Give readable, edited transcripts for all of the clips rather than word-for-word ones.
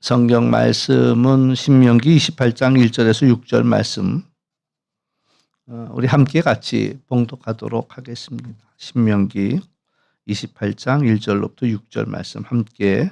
성경 말씀은 신명기 28장 1절에서 6절 말씀. 우리 함께 같이 봉독하도록 하겠습니다. 신명기 28장 1절로부터 6절 말씀 함께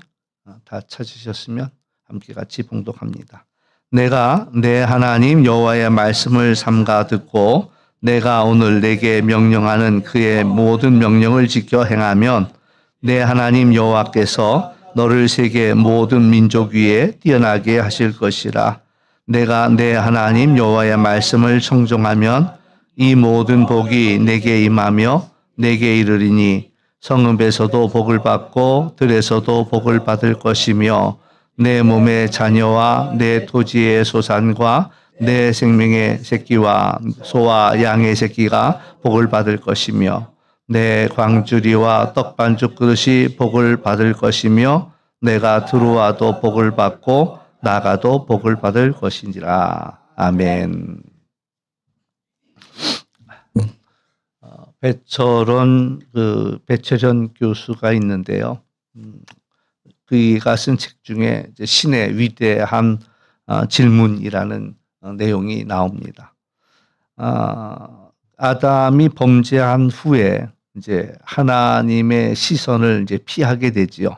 다 찾으셨으면 함께 같이 봉독합니다. 내가 내 하나님 여호와의 말씀을 삼가 듣고 내가 오늘 내게 명령하는 그의 모든 명령을 지켜 행하면 내 하나님 여호와께서 너를 세계 모든 민족 위에 뛰어나게 하실 것이라. 내가 내 하나님 여호와의 말씀을 청종하면 이 모든 복이 내게 임하며 내게 이르리니 성읍에서도 복을 받고 들에서도 복을 받을 것이며 내 몸의 자녀와 내 토지의 소산과 내 생명의 새끼와 소와 양의 새끼가 복을 받을 것이며 내 광주리와 떡반죽 그릇이 복을 받을 것이며 내가 들어와도 복을 받고 나가도 복을 받을 것이니라. 아멘. 배철현 교수가 있는데요. 그가 쓴 책 중에 신의 위대한 질문이라는 내용이 나옵니다. 아담이 범죄한 후에 이제 하나님의 시선을 이제 피하게 되지요.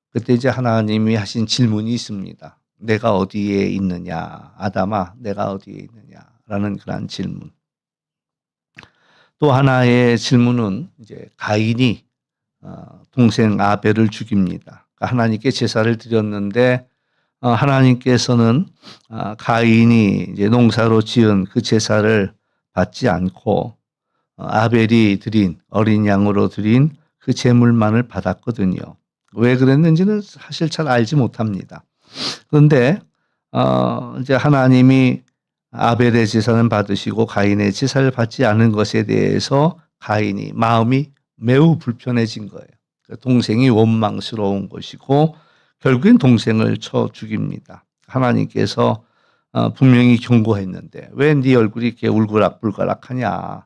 그때 이제 하나님이 하신 질문이 있습니다. 내가 어디에 있느냐, 아담아, 내가 어디에 있느냐라는 그런 질문. 또 하나의 질문은 이제 가인이 동생 아벨을 죽입니다. 하나님께 제사를 드렸는데 하나님께서는 가인이 이제 농사로 지은 그 제사를 받지 않고 아벨이 드린 어린 양으로 드린 그 제물만을 받았거든요. 왜 그랬는지는 사실 잘 알지 못합니다. 그런데 이제 하나님이 아벨의 제사는 받으시고 가인의 제사를 받지 않은 것에 대해서 가인이 마음이 매우 불편해진 거예요. 동생이 원망스러운 것이고 결국엔 동생을 쳐 죽입니다. 하나님께서 분명히 경고했는데 왜 네 얼굴이 이렇게 울그락불그락하냐.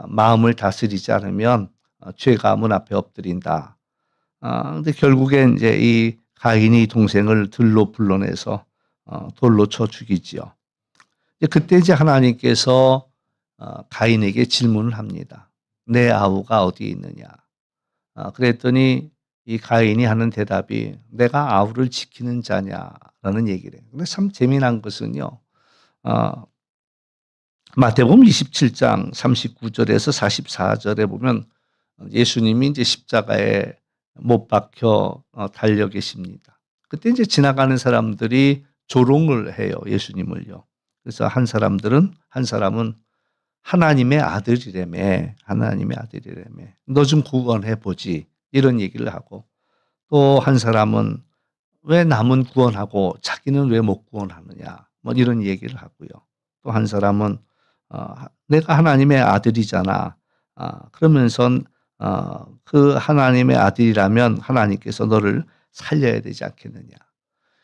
마음을 다스리지 않으면 죄가 문 앞에 엎드린다. 근데 결국엔 이제 이 가인이 동생을 들로 불러내서 돌로 쳐 죽이지요. 그때 이제 하나님께서 가인에게 질문을 합니다. 내 아우가 어디에 있느냐. 그랬더니 이 가인이 하는 대답이 내가 아우를 지키는 자냐라는 얘기를 해요. 근데 참 재미난 것은요. 마태복음 27장 39절에서 44절에 보면 예수님이 이제 십자가에 못 박혀 달려 계십니다. 그때 이제 지나가는 사람들이 조롱을 해요. 예수님을요. 그래서 한 사람은 하나님의 아들이라며, 너 좀 구원해 보지 이런 얘기를 하고, 또 한 사람은 왜 남은 구원하고 자기는 왜 못 구원하느냐 뭐 이런 얘기를 하고요. 또 한 사람은 내가 하나님의 아들이잖아. 그러면서 그 하나님의 아들이라면 하나님께서 너를 살려야 되지 않겠느냐.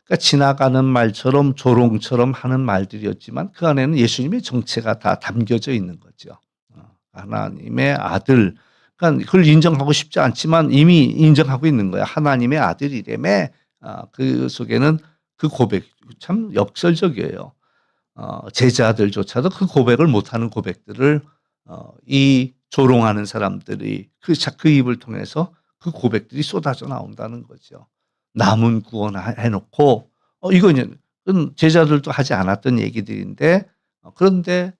그러니까 지나가는 말처럼 조롱처럼 하는 말들이었지만 그 안에는 예수님의 정체가 다 담겨져 있는 거죠. 하나님의 아들. 그러니까 그걸 인정하고 싶지 않지만 이미 인정하고 있는 거야. 하나님의 아들이라며. 그 속에는 그 고백 참 역설적이에요. 제자들조차도 그 고백을 못하는 고백들을 이 조롱하는 사람들이 그 입을 통해서 그 고백들이 쏟아져 나온다는 거죠. 남은 구원해놓고 이건 제자들도 하지 않았던 얘기들인데 그런데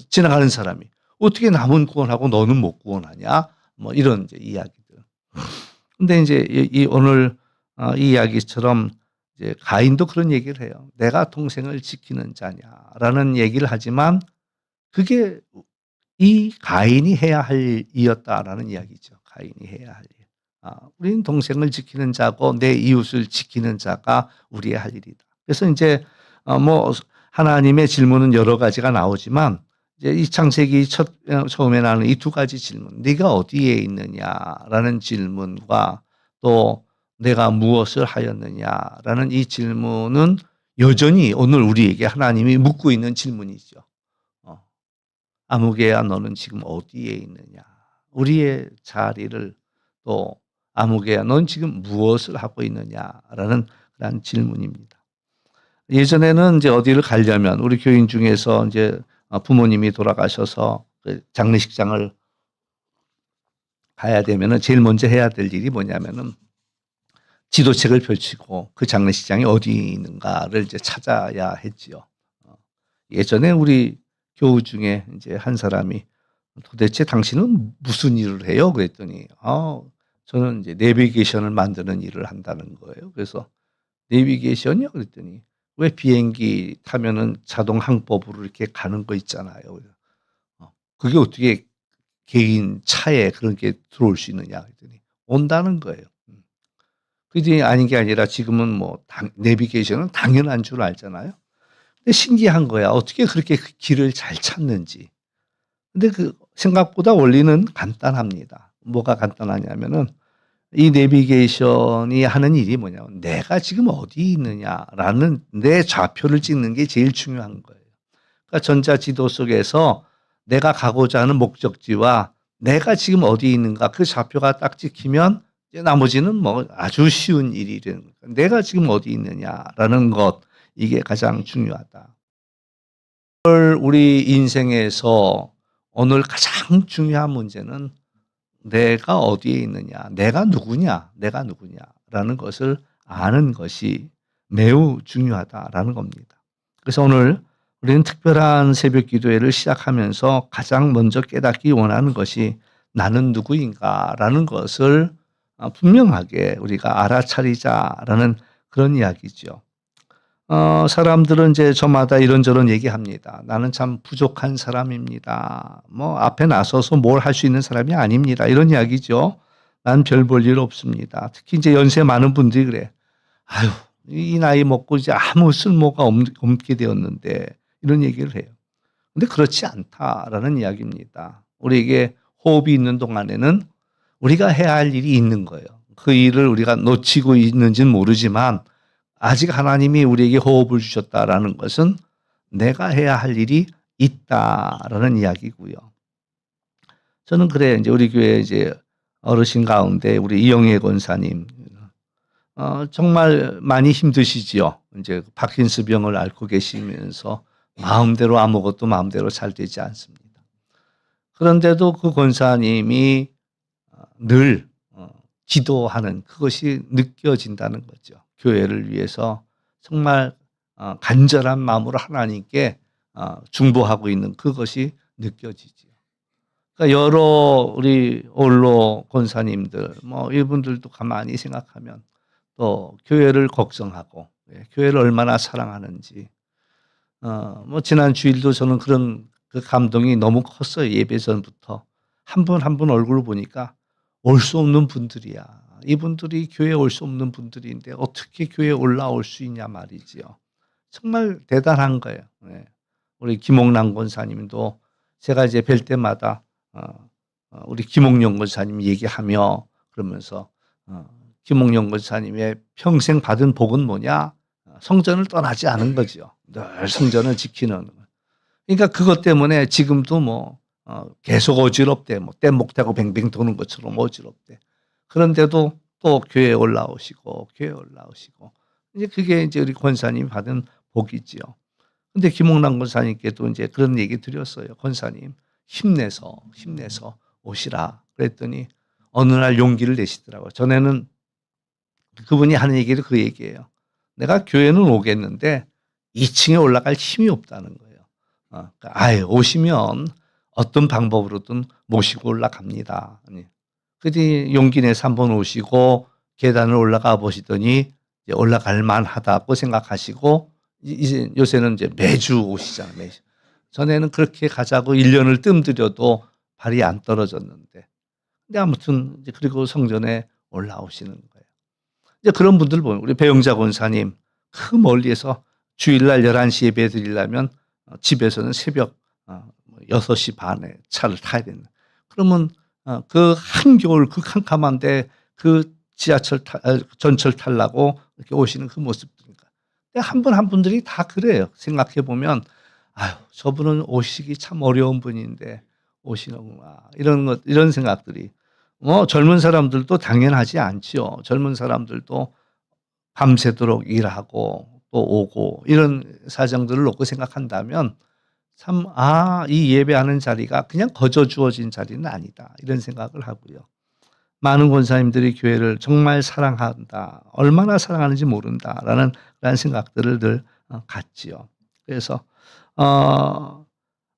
지나가는 사람이 어떻게 남은 구원하고 너는 못 구원하냐? 뭐 이런 이제 이야기들. 근데 이제 오늘 이 이야기처럼 이제 가인도 그런 얘기를 해요. 내가 동생을 지키는 자냐라는 얘기를 하지만 그게 이 가인이 해야 할 일이었다라는 이야기죠. 가인이 해야 할 일. 우리는 동생을 지키는 자고 내 이웃을 지키는 자가 우리의 할 일이다. 그래서 이제 뭐 하나님의 질문은 여러 가지가 나오지만 이제 이 창세기 처음에 나오는 이 두 가지 질문, 네가 어디에 있느냐라는 질문과 또 내가 무엇을 하였느냐라는 이 질문은 여전히 오늘 우리에게 하나님이 묻고 있는 질문이죠. 아무개야 너는 지금 어디에 있느냐. 우리의 자리를 또 아무개야 넌 지금 무엇을 하고 있느냐라는 라는 질문입니다. 예전에는 이제 어디를 가려면 우리 교인 중에서 이제 부모님이 돌아가셔서 그 장례식장을 가야 되면은 제일 먼저 해야 될 일이 뭐냐면은 지도책을 펼치고 그 장례식장이 어디 있는가를 이제 찾아야 했지요. 예전에 우리 교우 중에 이제 한 사람이 "도대체 당신은 무슨 일을 해요?" 그랬더니 저는 이제 내비게이션을 만드는 일을 한다는 거예요. 그래서 "내비게이션이요?" 그랬더니 "왜 비행기 타면은 자동 항법으로 이렇게 가는 거 있잖아요." 그래서 "그게 어떻게 개인 차에 그런 게 들어올 수 있느냐." 그랬더니 온다는 거예요. 그게 아닌 게 아니라 지금은 뭐 당 내비게이션은 당연한 줄 알잖아요. 근데 신기한 거야. 어떻게 그렇게 그 길을 잘 찾는지. 근데 그 생각보다 원리는 간단합니다. 뭐가 간단하냐면은 이 내비게이션이 하는 일이 뭐냐면 '내가 지금 어디 있느냐.'라는 내 좌표를 찍는 게 제일 중요한 거예요. 그러니까 전자지도 속에서 내가 가고자 하는 목적지와 내가 지금 어디에 있는가 그 좌표가 딱 찍히면 이제 나머지는 뭐 아주 쉬운 일이 되는 거니까 '내가 지금 어디 있느냐.'라는 것 이게 가장 중요하다. 우리 인생에서 오늘 가장 중요한 문제는 '내가 어디에 있느냐. 내가 누구냐. 내가 누구냐.'라는 것을 아는 것이 매우 중요하다라는 겁니다. 그래서 오늘 우리는 특별한 새벽 기도회를 시작하면서 가장 먼저 깨닫기 원하는 것이 '나는 누구인가.'라는 것을 분명하게 우리가 알아차리자라는 그런 이야기죠. 사람들은 이제 저마다 이런저런 얘기합니다. "나는 참 부족한 사람입니다." 뭐 "앞에 나서서 뭘 할 수 있는 사람이 아닙니다." 이런 이야기죠. "난 별 볼 일 없습니다." 특히 이제 연세 많은 분들이 그래. "아유 이 나이 먹고 이제 아무 쓸모가 없게 되었는데." 이런 얘기를 해요. 근데 "그렇지 않다."라는 이야기입니다. 우리에게 호흡이 있는 동안에는 우리가 해야 할 일이 있는 거예요. 그 일을 우리가 놓치고 있는지는 모르지만 아직 하나님이 우리에게 호흡을 주셨다라는 것은 '내가 해야 할 일이 있다.'라는 이야기고요. 저는 그래요. 인제 우리 교회 이제 어르신 가운데 우리 이영애 권사님 정말 많이 힘드시지요. 인제 파킨슨 병을 앓고 계시면서 마음대로 아무것도 마음대로 잘 되지 않습니다. 그런데도 그 권사님이 늘 기도하는 그것이 느껴진다는 거죠. 교회를 위해서 정말 간절한 마음으로 하나님께 중보하고 있는 그것이 느껴지지요. 그러니까 여러 우리 원로 권사님들 뭐 이분들도 가만히 생각하면 또 교회를 걱정하고 교회를 얼마나 사랑하는지 뭐 지난 주일도 저는 그런 그 감동이 너무 컸어요. 예배 전부터. 한 분 한 분 얼굴을 보니까 올 수 없는 분들이야. 이분들이 교회에 올 수 없는 분들인데 어떻게 교회에 올라올 수 있냐 말이지요. 정말 대단한 거예요. 예. 우리 김옥남 권사님도 제가 이제 뵐 때마다 어 우리 김옥령 권사님 얘기하며 그러면서 김옥령 권사님의 평생 받은 복은 뭐냐? 성전을 떠나지 않은 거죠. 늘 성전을 지키는. 그러니까 그것 때문에 지금도 뭐 계속 어지럽대. 뭐 뗏목 타고 뱅뱅 도는 것처럼 어지럽대. 그런데도 또 교회에 올라오시고 교회에 올라오시고 이제 그게 이제 우리 권사님이 받은 복이지요. 근데 김홍남 권사님께도 인제 그런 얘기 드렸어요. "권사님 힘내서 오시라." 그랬더니 어느 날 용기를 내시더라고요. 전에는 그분이 하는 얘기도 그 얘기예요. "내가 교회는 오겠는데 2 층에 올라갈 힘이 없다는 거예요." 그러니까 "아이 오시면 어떤 방법으로든 모시고 올라갑니다." 아니 그랬더니 용기 내서 한번 오시고 계단을 올라가 보시더니 이제 올라갈 만하다고 생각하시고 이제 요새는 이제 매주 오시잖아요, 매주. 전에는 그렇게 가자고 1 년을 뜸들여도 발이 안 떨어졌는데. 근데 아무튼 이제 그리고 성전에 올라오시는 거예요. 이제 그런 분들 보면 우리 배영자 권사님 그 멀리에서 주일날 11 시 예배 드리려면 집에서는 새벽 6 시 반에 차를 타야 된다. 그러면 그 한겨울 그 캄캄한데 그 지하철 전철 타려고 이렇게 오시는 그 모습들인가. 근데 한 분 한 분들이 다 그래요. 생각해 보면 '아유 저분은 오시기 참 어려운 분인데 오시는구나.' 이런 것 이런 생각들이. 젊은 사람들도 당연하지 않지요. 젊은 사람들도 밤새도록 일하고 또 오고 이런 사정들을 놓고 생각한다면 참 이 예배하는 자리가 그냥 거저 주어진 자리는 아니다. 이런 생각을 하고요. 많은 권사님들이 교회를 정말 사랑한다. 얼마나 사랑하는지 모른다라는 그런 생각들을 늘 갖지요. 그래서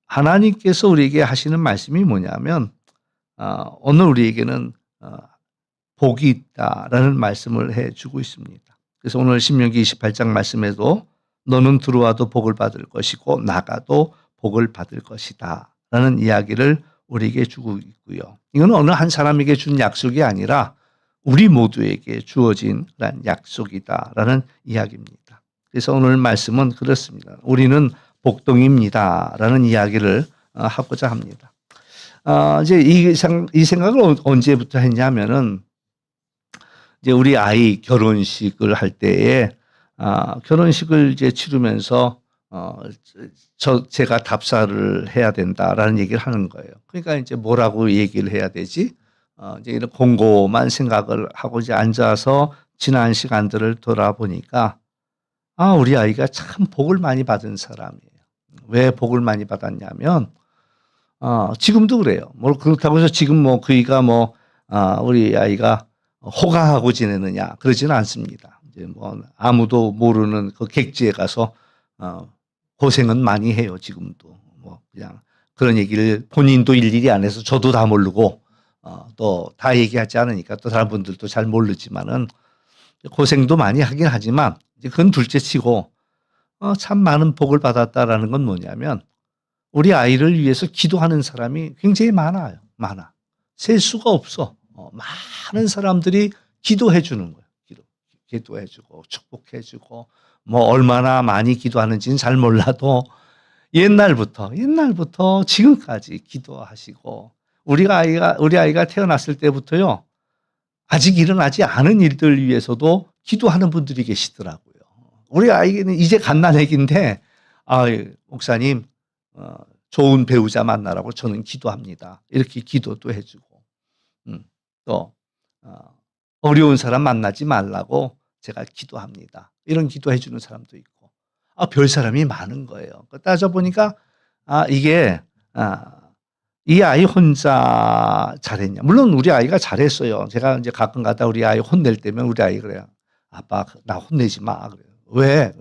하나님께서 우리에게 하시는 말씀이 뭐냐면 오늘 우리에게는 복이 있다라는 말씀을 해 주고 있습니다. 그래서 오늘 신명기 28장 말씀에도 너는 들어와도 복을 받을 것이고 나가도 복을 받을 것이다 라는 이야기를 우리에게 주고 있고요. 이건 어느 한 사람에게 준 약속이 아니라 우리 모두에게 주어진 약속이다라는 이야기입니다. 그래서 오늘 말씀은 그렇습니다. 우리는 복동입니다라는 이야기를 하고자 합니다. 이제 이 생각을 언제부터 했냐면은 이제 우리 아이 결혼식을 할 때에 결혼식을 이제 치르면서 제가 답사를 해야 된다라는 얘기를 하는 거예요. 그러니까 이제 뭐라고 얘기를 해야 되지? 이제 이런 곰곰한 생각을 하고 이제 앉아서 지난 시간들을 돌아보니까 우리 아이가 참 복을 많이 받은 사람이에요. 왜 복을 많이 받았냐면 지금도 그래요. 뭐 그렇다고 해서 지금 뭐 그이가 우리 아이가 호강하고 지내느냐 그러지는 않습니다. 이제 뭐 아무도 모르는 그 객지에 가서 고생은 많이 해요. 지금도 뭐 그냥 그런 얘기를 본인도 일일이 안 해서 저도 다 모르고 또 다 얘기하지 않으니까 또 다른 분들도 잘 모르지만은 고생도 많이 하긴 하지만 이제 그건 둘째치고 참 많은 복을 받았다라는 건 뭐냐면 우리 아이를 위해서 기도하는 사람이 굉장히 많아요. 많아. 셀 수가 없어. 많은 사람들이 기도해 주는 거예요. 기도해 주고 축복해 주고 뭐 얼마나 많이 기도하는지는 잘 몰라도 옛날부터 지금까지 기도하시고 우리 아이가 태어났을 때부터요. 아직 일어나지 않은 일들 위해서도 기도하는 분들이 계시더라고요. 우리 아이는 이제 갓난아기인데 목사님 좋은 배우자 만나라고 저는 기도합니다. 이렇게 기도도 해주고 또 어려운 사람 만나지 말라고 제가 기도합니다. 이런 기도해 주는 사람도 있고 별 사람이 많은 거예요. 따져보니까 이게 이 아이 혼자 잘했냐. 물론 우리 아이가 잘했어요. 제가 이제 가끔 가다 우리 아이 혼낼 때면 우리 아이 그래요. 아빠 나 혼내지 마. 그래요. 왜?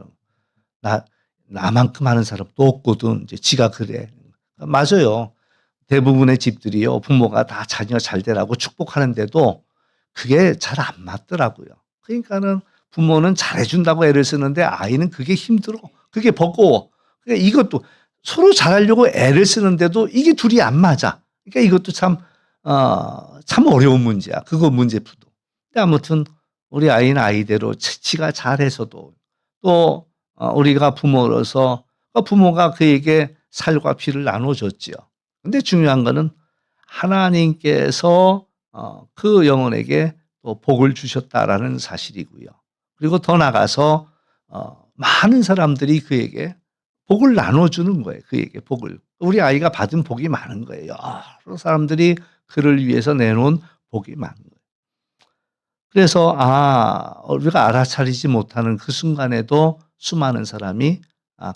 나만큼 하는 사람 또 없거든. 이제 지가 그래. 맞아요. 대부분의 집들이요. 부모가 다 자녀 잘 되라고 축복하는데도 그게 잘 안 맞더라고요. 그러니까는 부모는 잘해준다고 애를 쓰는데 아이는 그게 힘들어. 그게 버거워. 그러니까 이것도 서로 잘하려고 애를 쓰는데도 이게 둘이 안 맞아. 그러니까 이것도 참 어려운 문제야. 그거 문제푸도. 근데 아무튼 우리 아이는 아이대로 지가 잘해서도 또 우리가 부모로서 부모가 그에게 살과 피를 나눠줬지요. 근데 중요한 거는 하나님께서 그 영혼에게 또 복을 주셨다라는 사실이고요. 그리고 더 나가서 많은 사람들이 그에게 복을 나눠주는 거예요. 그에게 복을. 우리 아이가 받은 복이 많은 거예요. 여러 사람들이 그를 위해서 내놓은 복이 많은 거예요. 그래서 우리가 알아차리지 못하는 그 순간에도 수많은 사람이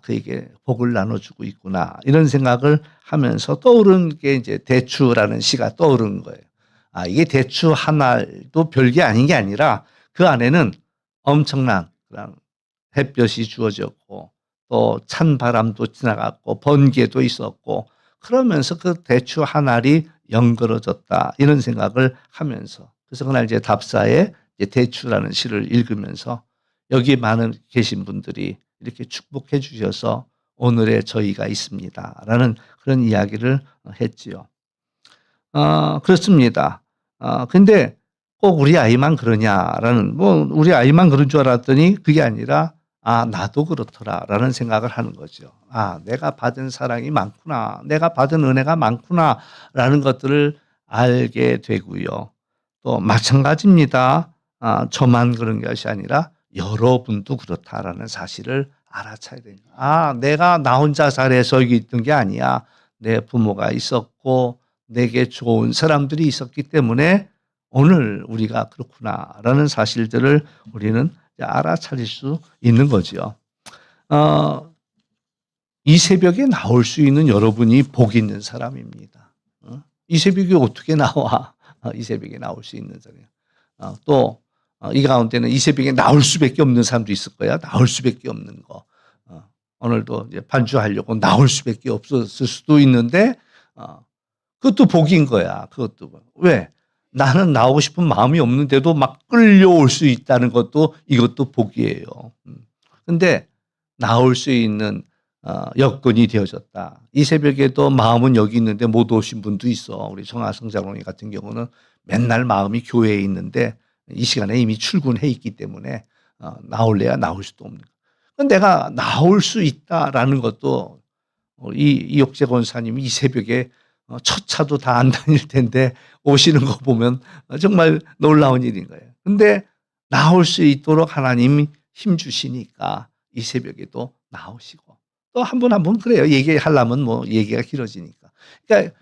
그에게 복을 나눠주고 있구나 이런 생각을 하면서 떠오른 게 이제 대추라는 시가 떠오른 거예요. 이게 대추 한 알도 별게 아닌 게 아니라 그 안에는 엄청난 그런 햇볕이 주어졌고 또 찬 바람도 지나갔고 번개도 있었고 그러면서 그 대추 한 알이 연그러졌다 이런 생각을 하면서 그래서 그날 이제 답사에 이제 대추라는 시를 읽으면서 여기 많은 계신 분들이 이렇게 축복해 주셔서 오늘의 저희가 있습니다라는 그런 이야기를 했지요. 그렇습니다. 근데 꼭 우리 아이만 그러냐라는 우리 아이만 그런 줄 알았더니 그게 아니라 나도 그렇더라라는 생각을 하는 거죠. 내가 받은 사랑이 많구나. 내가 받은 은혜가 많구나라는 것들을 알게 되고요. 또 마찬가지입니다. 저만 그런 것이 아니라 여러분도 그렇다라는 사실을 알아차야 됩니다. 내가 나 혼자 잘해서 여기 있던 게 아니야. 내 부모가 있었고 내게 좋은 사람들이 있었기 때문에 오늘 우리가 그렇구나라는 사실들을 우리는 알아차릴 수 있는 거죠. 이 새벽에 나올 수 있는 여러분이 복 있는 사람입니다. 이 새벽에 어떻게 나와? 이 새벽에 나올 수 있는 사람. 또 이 가운데는 이 새벽에 나올 수밖에 없는 사람도 있을 거야. 나올 수밖에 없는 거. 오늘도 이제 반주하려고 나올 수밖에 없었을 수도 있는데 그것도 복인 거야. 그것도. 왜? 나는 나오고 싶은 마음이 없는데도 막 끌려올 수 있다는 것도 이것도 복이에요. 근데 나올 수 있는 여건이 되어졌다. 이 새벽에도 마음은 여기 있는데 못 오신 분도 있어. 우리 정하성장로님 같은 경우는 맨날 마음이 교회에 있는데 이 시간에 이미 출근해 있기 때문에 나올래야 나올 수도 없는 거야. 내가 나올 수 있다라는 것도 이옥재 권사님이 이 새벽에 첫 차도 다 안 다닐 텐데 오시는 거 보면 정말 놀라운 일인 거예요. 근데 나올 수 있도록 하나님이 힘 주시니까 이 새벽에도 나오시고 또 한 분 한 분 그래요. 얘기하려면 뭐 얘기가 길어지니까. 그러니까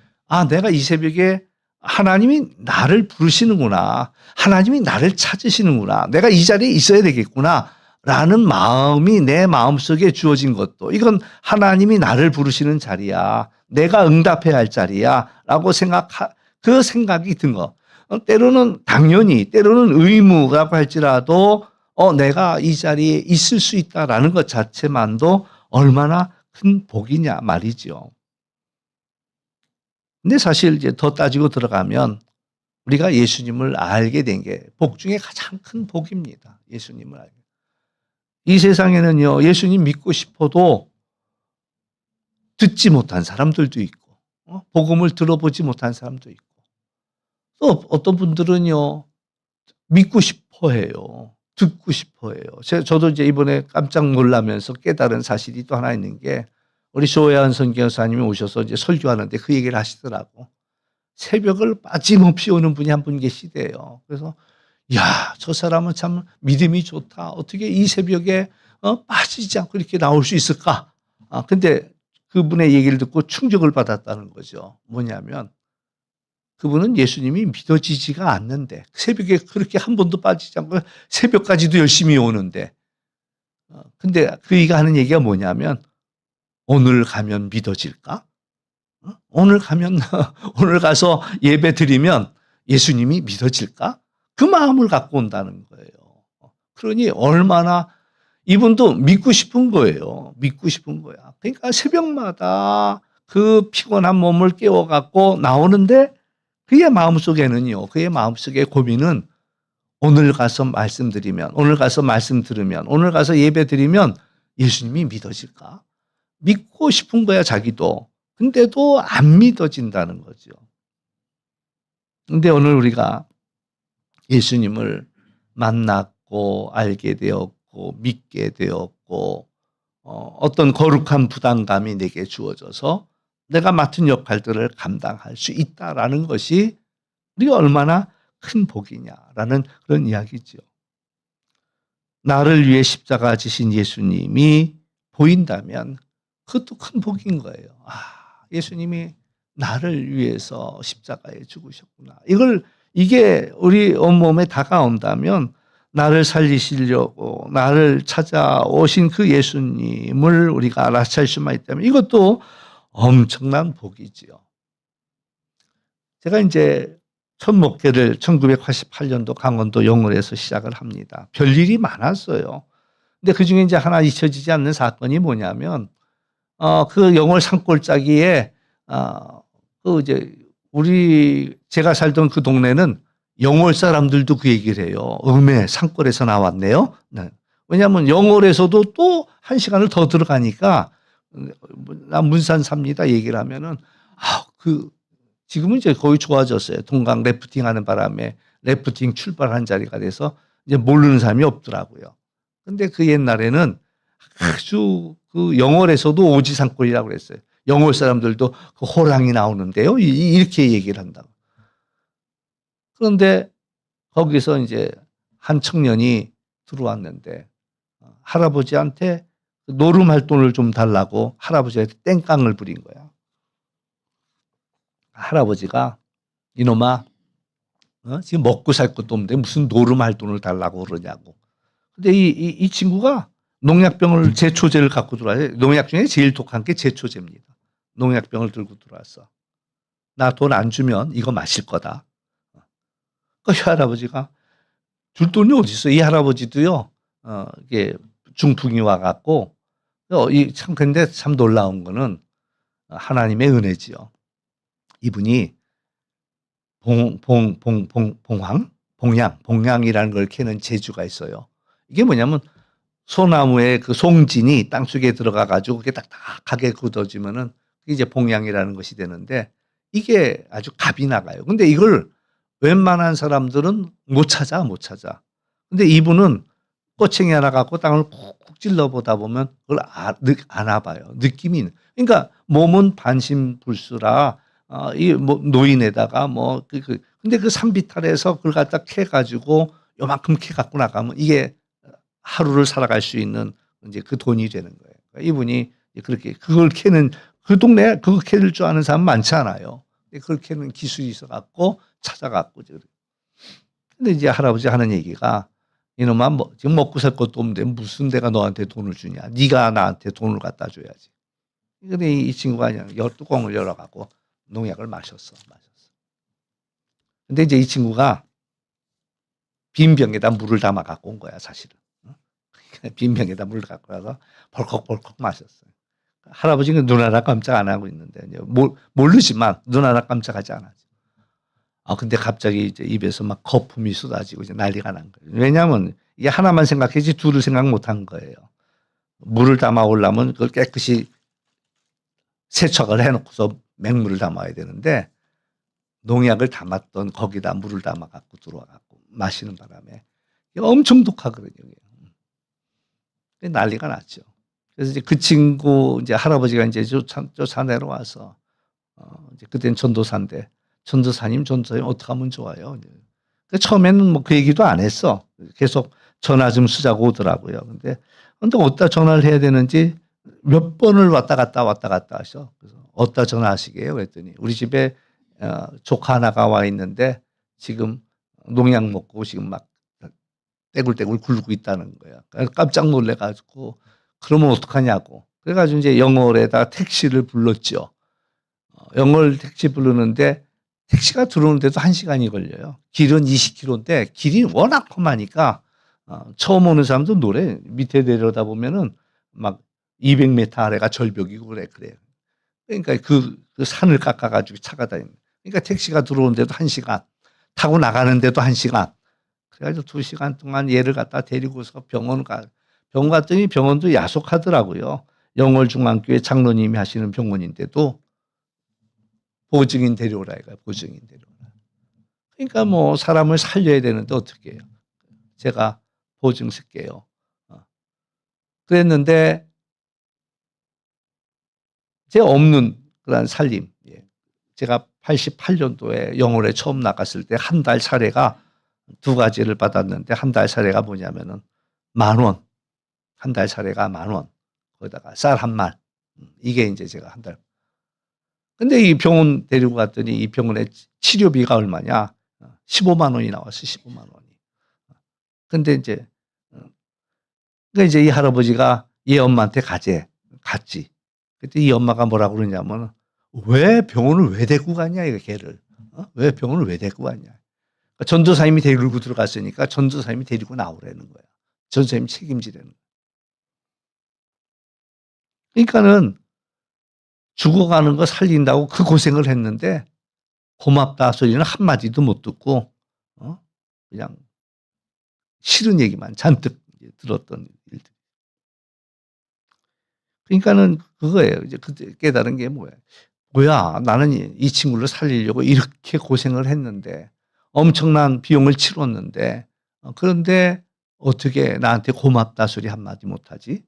내가 이 새벽에 하나님이 나를 부르시는구나. 하나님이 나를 찾으시는구나. 내가 이 자리에 있어야 되겠구나. 라는 마음이 내 마음속에 주어진 것도 이건 하나님이 나를 부르시는 자리야. 내가 응답해야 할 자리야. 라고 그 생각이 든 거. 때로는 당연히 때로는 의무라고 할지라도 내가 이 자리에 있을 수 있다라는 것 자체만도 얼마나 큰 복이냐 말이죠. 근데 사실 이제 더 따지고 들어가면 우리가 예수님을 알게 된 게 복 중에 가장 큰 복입니다. 예수님을 알게. 이 세상에는요, 예수님 믿고 싶어도 듣지 못한 사람들도 있고, 복음을 들어보지 못한 사람도 있고, 또 어떤 분들은요, 믿고 싶어 해요. 듣고 싶어 해요. 저도 이제 이번에 깜짝 놀라면서 깨달은 사실이 또 하나 있는 게, 우리 조혜한 선교사님이 오셔서 이제 설교하는데 그 얘기를 하시더라고. 새벽을 빠짐없이 오는 분이 한 분 계시대요. 그래서 야, 저 사람은 참 믿음이 좋다. 어떻게 이 새벽에 빠지지 않고 이렇게 나올 수 있을까? 근데 그분의 얘기를 듣고 충격을 받았다는 거죠. 뭐냐면 그분은 예수님이 믿어지지가 않는데 새벽에 그렇게 한 번도 빠지지 않고 새벽까지도 열심히 오는데 근데 그이가 하는 얘기가 뭐냐면 오늘 가면 믿어질까? 오늘 가면 오늘 가서 예배 드리면 예수님이 믿어질까? 그 마음을 갖고 온다는 거예요. 그러니 얼마나 이분도 믿고 싶은 거예요. 믿고 싶은 거야. 그러니까 새벽마다 그 피곤한 몸을 깨워갖고 나오는데 그의 마음속에는요. 그의 마음속의 고민은 오늘 가서 말씀드리면 오늘 가서 말씀 들으면 오늘 가서 예배 드리면 예수님이 믿어질까? 믿고 싶은 거야 자기도. 근데도 안 믿어진다는 거죠. 근데 오늘 우리가 예수님을 만났고 알게 되었고 믿게 되었고 어떤 거룩한 부담감이 내게 주어져서 내가 맡은 역할들을 감당할 수 있다라는 것이 우리가 얼마나 큰 복이냐라는 그런 이야기죠. 나를 위해 십자가 지신 예수님이 보인다면 그것도 큰 복인 거예요. 예수님이 나를 위해서 십자가에 죽으셨구나. 이게 우리 온몸에 다가온다면 나를 살리시려고 나를 찾아오신 그 예수님을 우리가 알아차릴 수만 있다면 이것도 엄청난 복이지요. 제가 이제 첫 목회를 1988년도 강원도 영월에서 시작을 합니다. 별일이 많았어요. 근데 그 중에 이제 하나 잊혀지지 않는 사건이 뭐냐면 그 영월 산골짜기에 그 이제 제가 살던 그 동네는 영월 사람들도 그 얘기를 해요. 산골에서 나왔네요. 네. 왜냐하면 영월에서도 또 1시간을 더 들어가니까 나 문산 삽니다 얘기를 하면은 지금은 이제 거의 좋아졌어요. 동강 래프팅 하는 바람에 래프팅 출발한 자리가 돼서 이제 모르는 사람이 없더라고요. 근데 그 옛날에는 아주 그 영월에서도 오지산골이라고 그랬어요. 영월 사람들도 그 호랑이 나오는데요. 이렇게 얘기를 한다고. 그런데 거기서 이제 한 청년이 들어왔는데 할아버지한테 노름할 돈을 좀 달라고 할아버지한테 땡깡을 부린 거야. 할아버지가 이놈아 지금 먹고 살 것도 없는데 무슨 노름할 돈을 달라고 그러냐고. 근데 이 친구가 농약병을 제초제를 갖고 들어와요. 농약 중에 제일 독한 게 제초제입니다. 농약병을 들고 들어왔어. 나 돈 안 주면 이거 마실 거다. 그 할아버지가 줄 돈이 어디 있어? 이 할아버지도요. 이게 중풍이 와 갖고 이 참 근데 참 놀라운 거는 하나님의 은혜지요. 이분이 봉양이라는 걸 캐는 재주가 있어요. 이게 뭐냐면 소나무의 그 송진이 땅속에 들어가 가지고 그게 딱딱하게 굳어지면은 그게 이제 봉양이라는 것이 되는데 이게 아주 갑이 나가요. 근데 이걸 웬만한 사람들은 못 찾아. 근데 이분은 꼬챙이 하나 갖고 땅을 쿡쿡 찔러 보다 보면 그걸 아나 봐요. 느낌이. 그러니까 몸은 반신불수라 이 뭐 노인에다가 뭐 근데 그 산비탈에서 그걸 갖다 캐 가지고 요만큼 캐 갖고 나가면 이게 하루를 살아갈 수 있는 이제 그 돈이 되는 거예요. 그러니까 이분이 그렇게 그걸 캐는 그 동네에 그거 캐를 줄 아는 사람 많지 않아요. 그걸 캐는 기술이 있어 갖고 찾아 갖고 근데 이제 할아버지 하는 얘기가 이놈아 뭐 지금 먹고 살 것도 없는데 무슨 내가 너한테 돈을 주냐. 네가 나한테 돈을 갖다 줘야지. 근데 이 친구가 그냥 뚜껑을 열어 갖고 농약을 마셨어. 근데 이제 이 친구가 빈 병에다 물을 담아 갖고 온 거야, 사실은. 빈 병에다 물을 갖고 와서 벌컥벌컥 마셨어요. 할아버지는 눈 하나 깜짝 안 하고 있는데 모르지만 눈 하나 깜짝하지 않았죠. 근데 갑자기 이제 입에서 막 거품이 쏟아지고 이제 난리가 난 거예요. 왜냐하면 이게 하나만 생각했지 둘을 생각 못 한 거예요. 물을 담아 오려면 그걸 깨끗이 세척을 해놓고서 맹물을 담아야 되는데 농약을 담았던 거기다 물을 담아 갖고 들어와 갖고 마시는 바람에 엄청 독하거든요. 난리가 났죠. 그래서 이제 그 친구 이제 할아버지가 이제 쫓아 내려와서 이제 그때는 전도사인데 전도사님 어떻게 하면 좋아요? 처음에는 뭐 그 얘기도 안 했어. 계속 전화 좀 쓰자고 오더라고요. 근데 어디다 전화를 해야 되는지 몇 번을 왔다 갔다 하셔. 그래서 어디다 전화하시게요? 그랬더니 우리 집에 조카 하나가 와 있는데 지금 농약 먹고 지금 막 떼굴떼굴 굴고 있다는 거야. 깜짝 놀래 가지고 그러면 어떡하냐고. 그래 가지고 이제 영월에다 택시를 불렀죠. 영월 택시 부르는데 택시가 들어오는데도 1시간이 걸려요. 길은 20km인데 길이 워낙 험하니까 처음 오는 사람도 노래 밑에 내려다 보면은 막 200m 아래가 절벽이고 그래. 그러니까 그 산을 깎아 가지고 차가 다니는. 그러니까 택시가 들어오는데도 1시간, 타고 나가는데도 1시간. 그래 가지고 2시간 동안 얘를 갖다 데리고서 병원 갔더니 병원도 야속하더라고요. 영월중앙교회 장로님이 하시는 병원인데도 보증인 데려오라 이거야. 보증인 데려오라. 그러니까 뭐 사람을 살려야 되는데 어떻게 해요. 제가 보증 쓸게요. 그랬는데 제 없는 그런 살림. 제가 88년도에 영월에 처음 나갔을 때 한 달 사례가 2가지를 받았는데 한 달 사례가 뭐냐면은 10,000원. 한 달 사례가 10,000원. 거기다가 쌀 한 말. 이게 이제 제가 한 달. 근데 이 병원 데리고 갔더니 이 병원의 치료비가 얼마냐? 15만 원이 나왔어. 15만 원이. 근데 이제 그러니까 이제 이 할아버지가 얘 엄마한테 갔지. 그때 이 엄마가 뭐라고 그러냐면 왜 병원을 왜 데리고 갔냐 이거 걔를. 왜 병원을 왜 데리고 갔냐. 그러니까 전도사님이 데리고 들어갔으니까 전도사님이 데리고 나오라는 거야. 전도사님이 책임지라는 거야. 그러니까는 죽어가는 거 살린다고 그 고생을 했는데 고맙다 소리는 한마디도 못 듣고 그냥 싫은 얘기만 잔뜩 들었던 일들. 그러니까는 그거예요. 이제 그때 깨달은 게 뭐야 나는 이 친구를 살리려고 이렇게 고생을 했는데 엄청난 비용을 치렀는데 그런데 어떻게 나한테 고맙다 소리 한마디 못하지?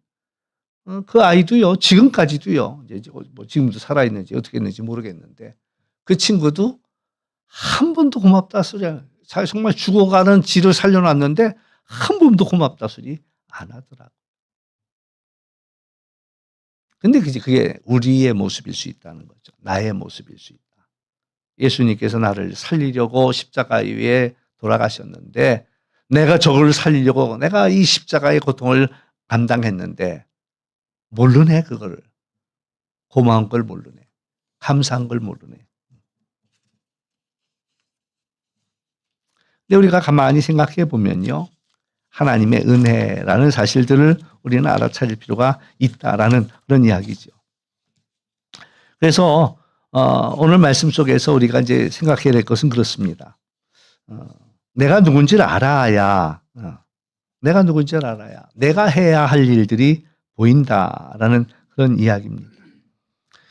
그 아이도요 지금까지도요 이제 뭐 지금도 살아있는지 어떻게 했는지 모르겠는데 그 친구도 한 번도 고맙다 소리 정말 죽어가는 지를 살려놨는데 한 번도 고맙다 소리 안 하더라고. 근데 그게 우리의 모습일 수 있다는 거죠. 나의 모습일 수 있다. 예수님께서 나를 살리려고 십자가 위에 돌아가셨는데 내가 저걸 살리려고 내가 이 십자가의 고통을 감당했는데 모르네 그거를. 고마운 걸 모르네. 감사한 걸 모르네. 근데 우리가 가만히 생각해 보면요. 하나님의 은혜라는 사실들을 우리는 알아차릴 필요가 있다라는 그런 이야기죠. 그래서 오늘 말씀 속에서 우리가 이제 생각해야 될 것은 그렇습니다. 내가 누군지를 알아야 내가 해야 할 일들이 보인다라는 그런 이야기입니다.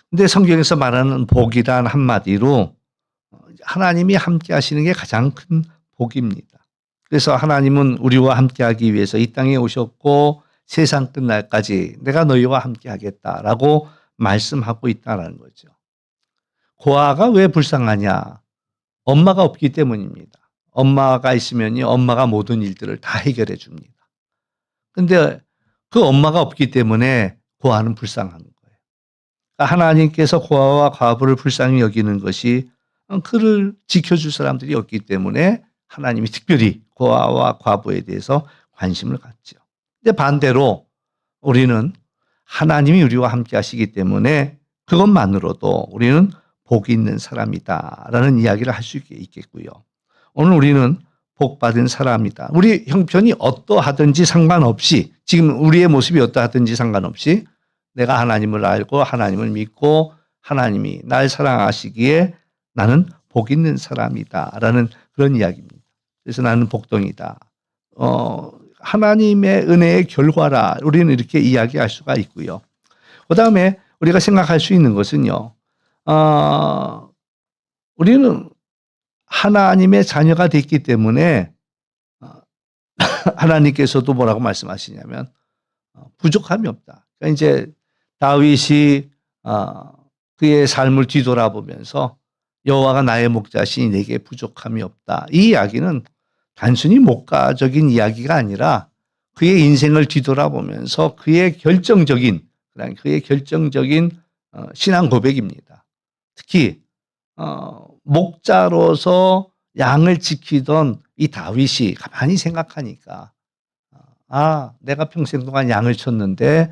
근데 성경에서 말하는 복이란 한마디로 하나님이 함께 하시는 게 가장 큰 복입니다. 그래서 하나님은 우리와 함께 하기 위해서 이 땅에 오셨고 세상 끝날까지 내가 너희와 함께 하겠다라고 말씀하고 있다는 거죠. 고아가 왜 불쌍하냐? 엄마가 없기 때문입니다. 엄마가 있으면요, 엄마가 모든 일들을 다 해결해 줍니다. 근데 그 엄마가 없기 때문에 고아는 불쌍한 거예요. 하나님께서 고아와 과부를 불쌍히 여기는 것이 그를 지켜줄 사람들이 없기 때문에 하나님이 특별히 고아와 과부에 대해서 관심을 갖죠. 근데 반대로 우리는 하나님이 우리와 함께 하시기 때문에 그것만으로도 우리는 복이 있는 사람이다라는 이야기를 할 수 있겠고요. 오늘 우리는 복 받은 사람이다. 우리 형편이 어떠하든지 상관없이, 지금 우리의 모습이 어떠하든지 상관없이 내가 하나님을 알고 하나님을 믿고 하나님이 날 사랑하시기에 나는 복 있는 사람이다라는 그런 이야기입니다. 그래서 나는 복덩이다. 하나님의 은혜의 결과라 우리는 이렇게 이야기할 수가 있고요. 그다음에 우리가 생각할 수 있는 것은요. 우리는 하나님의 자녀가 됐기 때문에 하나님께서도 뭐라고 말씀하시냐면 부족함이 없다. 그러니까 이제 다윗이 그의 삶을 뒤돌아보면서 여호와가 나의 목자시니 내게 부족함이 없다. 이 이야기는 단순히 목가적인 이야기가 아니라 그의 인생을 뒤돌아보면서 그의 결정적인 신앙 고백입니다. 특히 목자로서 양을 지키던 이 다윗이 가만히 생각하니까 내가 평생 동안 양을 쳤는데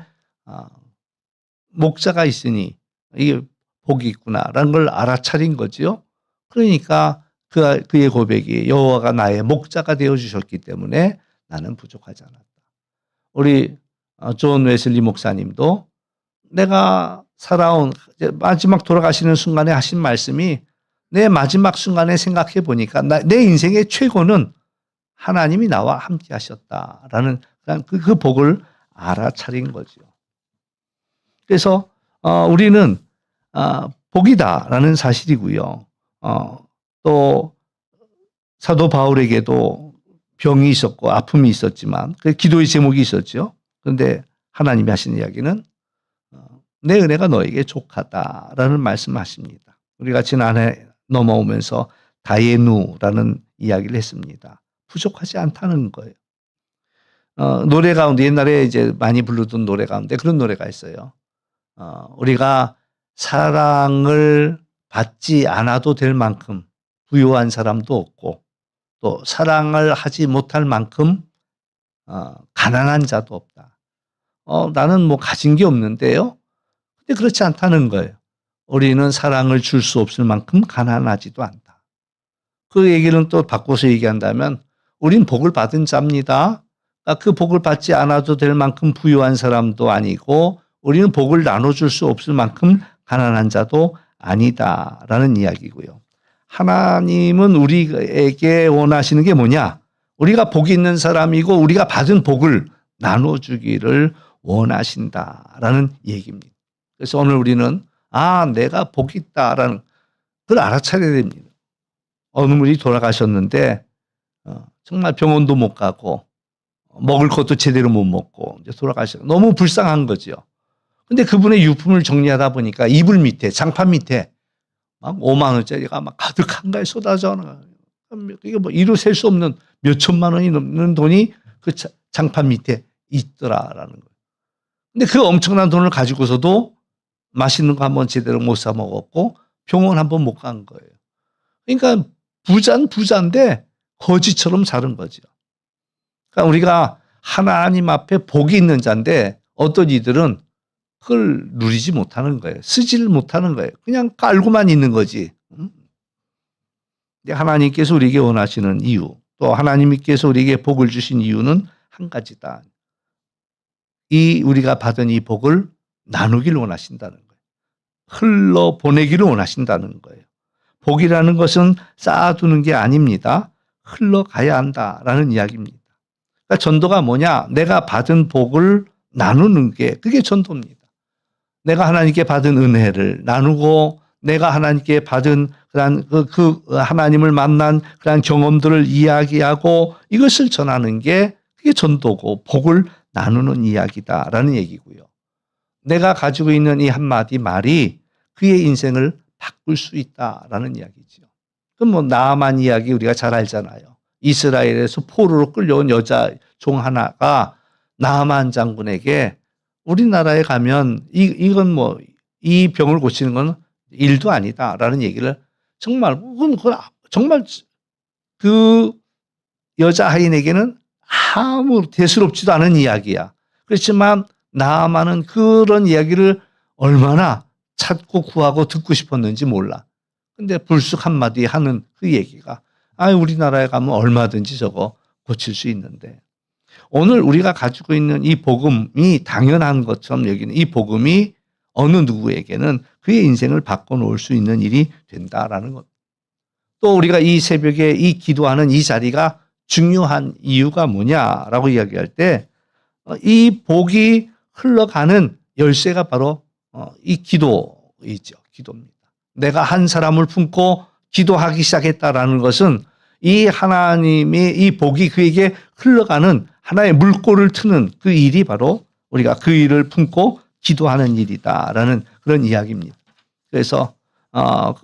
목자가 있으니 이게 복이 있구나라는 걸 알아차린 거죠. 그러니까 그의 고백이 여호와가 나의 목자가 되어주셨기 때문에 나는 부족하지 않았다. 우리 존 웨슬리 목사님도 내가 살아온 마지막 돌아가시는 순간에 하신 말씀이 내 마지막 순간에 생각해 보니까 내 인생의 최고는 하나님이 나와 함께 하셨다라는 그 복을 알아차린 거죠. 그래서 우리는 복이다라는 사실이고요. 또 사도 바울에게도 병이 있었고 아픔이 있었지만 그 기도의 제목이 있었죠. 그런데 하나님이 하시는 이야기는 내 은혜가 너에게 족하다라는 말씀하십니다. 우리가 지난해 넘어오면서 다예누라는 이야기를 했습니다. 부족하지 않다는 거예요. 노래 가운데 옛날에 이제 많이 부르던 노래 가운데 그런 노래가 있어요. 우리가 사랑을 받지 않아도 될 만큼 부유한 사람도 없고 또 사랑을 하지 못할 만큼 가난한 자도 없다. 나는 뭐 가진 게 없는데요. 근데 그렇지 않다는 거예요. 우리는 사랑을 줄 수 없을 만큼 가난하지도 않다. 그 얘기는 또 바꿔서 얘기한다면 우린 복을 받은 자입니다. 그 복을 받지 않아도 될 만큼 부유한 사람도 아니고 우리는 복을 나눠줄 수 없을 만큼 가난한 자도 아니다라는 이야기고요. 하나님은 우리에게 원하시는 게 뭐냐? 우리가 복이 있는 사람이고 우리가 받은 복을 나눠주기를 원하신다라는 얘기입니다. 그래서 오늘 우리는 내가 복이 있다라는 그걸 알아차려야 됩니다. 어느 분이 돌아가셨는데 정말 병원도 못 가고 먹을 것도 제대로 못 먹고 이제 돌아가셨어요. 너무 불쌍한 거죠. 근데 그분의 유품을 정리하다 보니까 이불 밑에 장판 밑에 막 5만 원짜리가 막 가득 한가에 쏟아져 나가요. 이게 뭐 이루 셀 수 없는 몇 천만 원이 넘는 돈이 그 장판 밑에 있더라라는 거예요. 근데 그 엄청난 돈을 가지고서도 맛있는 거 한번 제대로 못 사 먹었고 병원 한번 못 간 거예요. 그러니까 부자는 부자인데 거지처럼 사는 거죠. 그러니까 우리가 하나님 앞에 복이 있는 자인데 어떤 이들은 그걸 누리지 못하는 거예요. 쓰지를 못하는 거예요. 그냥 깔고만 있는 거지. 근데 하나님께서 우리에게 원하시는 이유, 또 하나님께서 우리에게 복을 주신 이유는 한 가지다. 우리가 받은 이 복을 나누기를 원하신다는 거예요. 흘러보내기를 원하신다는 거예요. 복이라는 것은 쌓아두는 게 아닙니다. 흘러가야 한다라는 이야기입니다. 그러니까 전도가 뭐냐? 내가 받은 복을 나누는 게 그게 전도입니다. 내가 하나님께 받은 은혜를 나누고 내가 하나님께 받은 그런 그 하나님을 만난 그런 경험들을 이야기하고 이것을 전하는 게 그게 전도고 복을 나누는 이야기다라는 얘기고요. 내가 가지고 있는 이 한마디 말이 그의 인생을 바꿀 수 있다라는 이야기죠. 그럼 뭐 나아만 이야기 우리가 잘 알잖아요. 이스라엘에서 포로로 끌려온 여자 종 하나가 나아만 장군에게 우리나라에 가면 이건 뭐 이 병을 고치는 건 일도 아니다라는 얘기를 정말 정말 그 여자 하인에게는 아무 대수롭지도 않은 이야기야. 그렇지만 나아만은 그런 이야기를 얼마나 찾고 구하고 듣고 싶었는지 몰라. 근데 불쑥 한마디 하는 그 얘기가 우리나라에 가면 얼마든지 저거 고칠 수 있는데 오늘 우리가 가지고 있는 이 복음이 당연한 것처럼 여기는 이 복음이 어느 누구에게는 그의 인생을 바꿔놓을 수 있는 일이 된다라는 것. 또 우리가 이 새벽에 이 기도하는 이 자리가 중요한 이유가 뭐냐라고 이야기할 때 이 복이 흘러가는 열쇠가 바로 이 기도이죠. 기도입니다. 내가 한 사람을 품고 기도하기 시작했다라는 것은 이 하나님의 이 복이 그에게 흘러가는 하나의 물꼬를 트는 그 일이 바로 우리가 그 일을 품고 기도하는 일이다라는 그런 이야기입니다. 그래서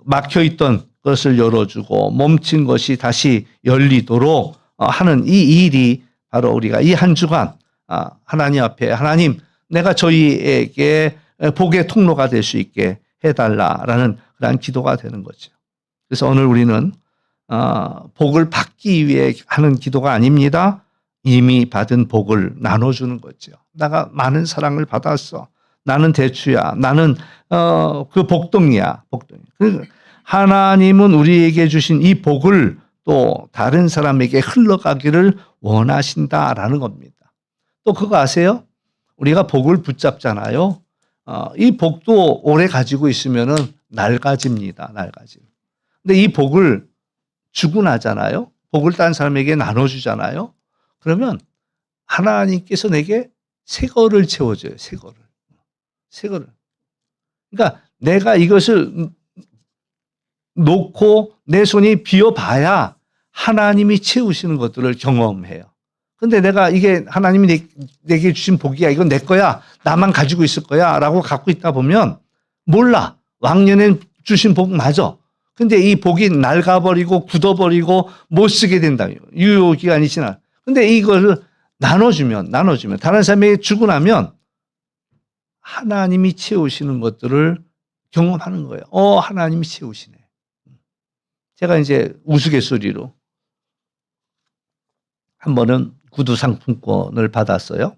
막혀있던 것을 열어주고 멈춘 것이 다시 열리도록 하는 이 일이 바로 우리가 이 한 주간 하나님 앞에 하나님 내가 저희에게 복의 통로가 될 수 있게 해달라라는 그런 기도가 되는 거죠. 그래서 오늘 우리는 복을 받기 위해 하는 기도가 아닙니다. 이미 받은 복을 나눠주는 거죠. 내가 많은 사랑을 받았어. 나는 대추야. 나는 그 복덩이야. 복덩이. 하나님은 우리에게 주신 이 복을 또 다른 사람에게 흘러가기를 원하신다라는 겁니다. 또 그거 아세요? 우리가 복을 붙잡잖아요. 이 복도 오래 가지고 있으면은 낡아집니다. 낡아집. 근데 이 복을 주고 나잖아요. 복을 딴 사람에게 나눠주잖아요. 그러면 하나님께서 내게 새 거를 채워줘요. 새 거를. 새 거를. 그러니까 내가 이것을 놓고 내 손이 비어봐야 하나님이 채우시는 것들을 경험해요. 근데 내가 이게 하나님이 내게 주신 복이야. 이건 내 거야. 나만 가지고 있을 거야. 라고 갖고 있다 보면 몰라. 왕년엔 주신 복 맞아. 근데 이 복이 낡아버리고 굳어버리고 못 쓰게 된다. 유효기간이 지나. 근데 이거를 나눠주면 다른 사람에게 주고 나면 하나님이 채우시는 것들을 경험하는 거예요. 하나님이 채우시네. 제가 이제 우스갯소리로 한 번은 구두 상품권을 받았어요.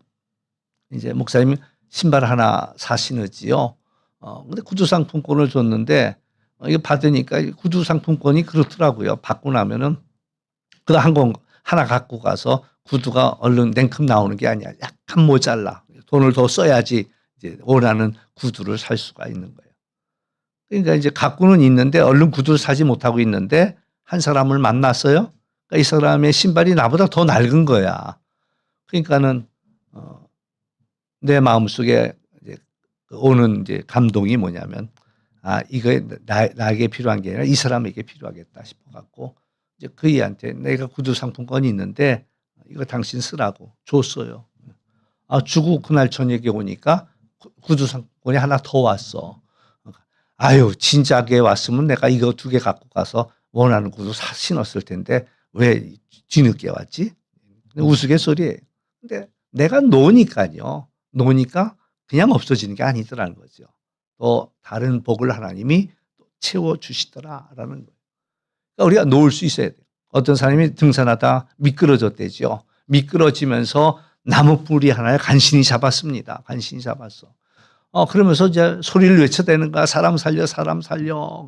이제 목사님이 신발 하나 사시는지요. 근데 구두 상품권을 줬는데 이거 받으니까 구두 상품권이 그렇더라고요. 받고 나면은 그 한 권 하나 갖고 가서 구두가 얼른 냉큼 나오는 게 아니야. 약간 모자라. 돈을 더 써야지 이제 원하는 구두를 살 수가 있는 거예요. 그러니까 이제 갖고는 있는데 얼른 구두를 사지 못하고 있는데 한 사람을 만났어요. 그러니까 이 사람의 신발이 나보다 더 낡은 거야. 그러니까는 내 마음속에 이제 오는 이제 감동이 뭐냐면 이거 나에게 필요한 게 아니라 이 사람에게 필요하겠다 싶어갖고 이제 그이한테 내가 구두 상품권이 있는데 이거 당신 쓰라고 줬어요. 주고 그날 저녁에 오니까 구두 상품권이 하나 더 왔어. 아유 진작에 왔으면 내가 이거 2개 갖고 가서 원하는 구두 신었을 텐데 왜 뒤늦게 왔지? 우스갯소리예요. 근데 내가 노니까요. 노니까 그냥 없어지는 게 아니더라는 거죠. 또 다른 복을 하나님이 채워주시더라라는 거예요. 그러니까 우리가 놓을 수 있어야 돼요. 어떤 사람이 등산하다 미끄러졌대죠. 미끄러지면서 나무 뿌리 하나를 간신히 잡았습니다. 간신히 잡았어. 그러면서 이제 소리를 외쳐대는 거야. 사람 살려, 사람 살려.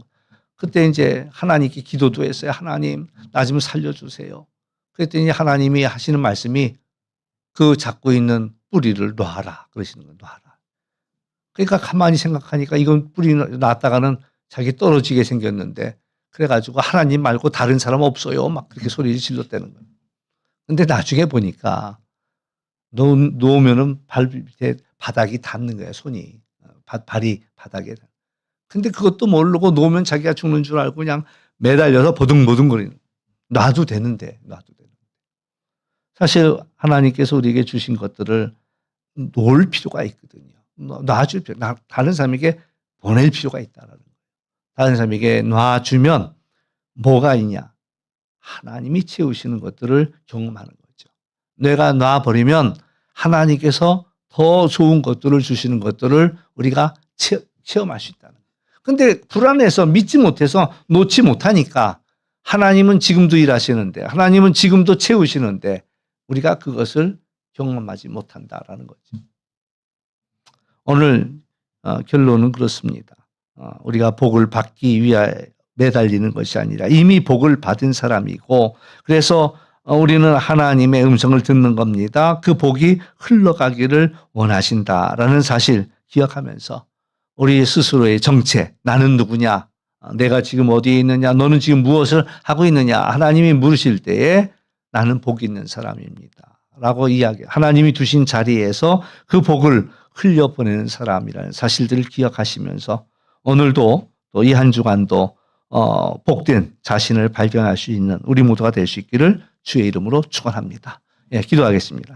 그때 이제 하나님께 기도도 했어요. 하나님, 나 좀 살려주세요. 그랬더니 하나님이 하시는 말씀이 그 잡고 있는 뿌리를 놔라. 그러시는 거예요. 놔라. 그러니까 가만히 생각하니까 이건 뿌리 놨다가는 자기 떨어지게 생겼는데 그래가지고 하나님 말고 다른 사람 없어요. 막 그렇게 소리를 질렀다는 거예요. 근데 나중에 보니까 놓으면은 발 밑에 바닥이 닿는 거예요. 손이. 발이 바닥에. 근데 그것도 모르고 놓으면 자기가 죽는 줄 알고 그냥 매달려서 버둥버둥거리는. 놔도 되는데. 사실 하나님께서 우리에게 주신 것들을 놓을 필요가 있거든요. 놔줄 필요, 다른 사람에게 보낼 필요가 있다는 거예요. 다른 사람에게 놔주면 뭐가 있냐? 하나님이 채우시는 것들을 경험하는 거죠. 내가 놔버리면 하나님께서 더 좋은 것들을 주시는 것들을 우리가 체험할 수 있다는 거예요. 근데 불안해서 믿지 못해서 놓지 못하니까 하나님은 지금도 일하시는데 하나님은 지금도 채우시는데 우리가 그것을 경험하지 못한다라는 거죠. 오늘 결론은 그렇습니다. 우리가 복을 받기 위하여 매달리는 것이 아니라 이미 복을 받은 사람이고 그래서 우리는 하나님의 음성을 듣는 겁니다. 그 복이 흘러가기를 원하신다라는 사실 기억하면서 우리 스스로의 정체, 나는 누구냐, 내가 지금 어디에 있느냐, 너는 지금 무엇을 하고 있느냐 하나님이 물으실 때에 나는 복 있는 사람입니다. 라고 이야기, 하나님이 두신 자리에서 그 복을 흘려보내는 사람이라는 사실들을 기억하시면서 오늘도 또 이 한 주간도 복된 자신을 발견할 수 있는 우리 모두가 될 수 있기를 주의 이름으로 축원합니다. 예, 기도하겠습니다.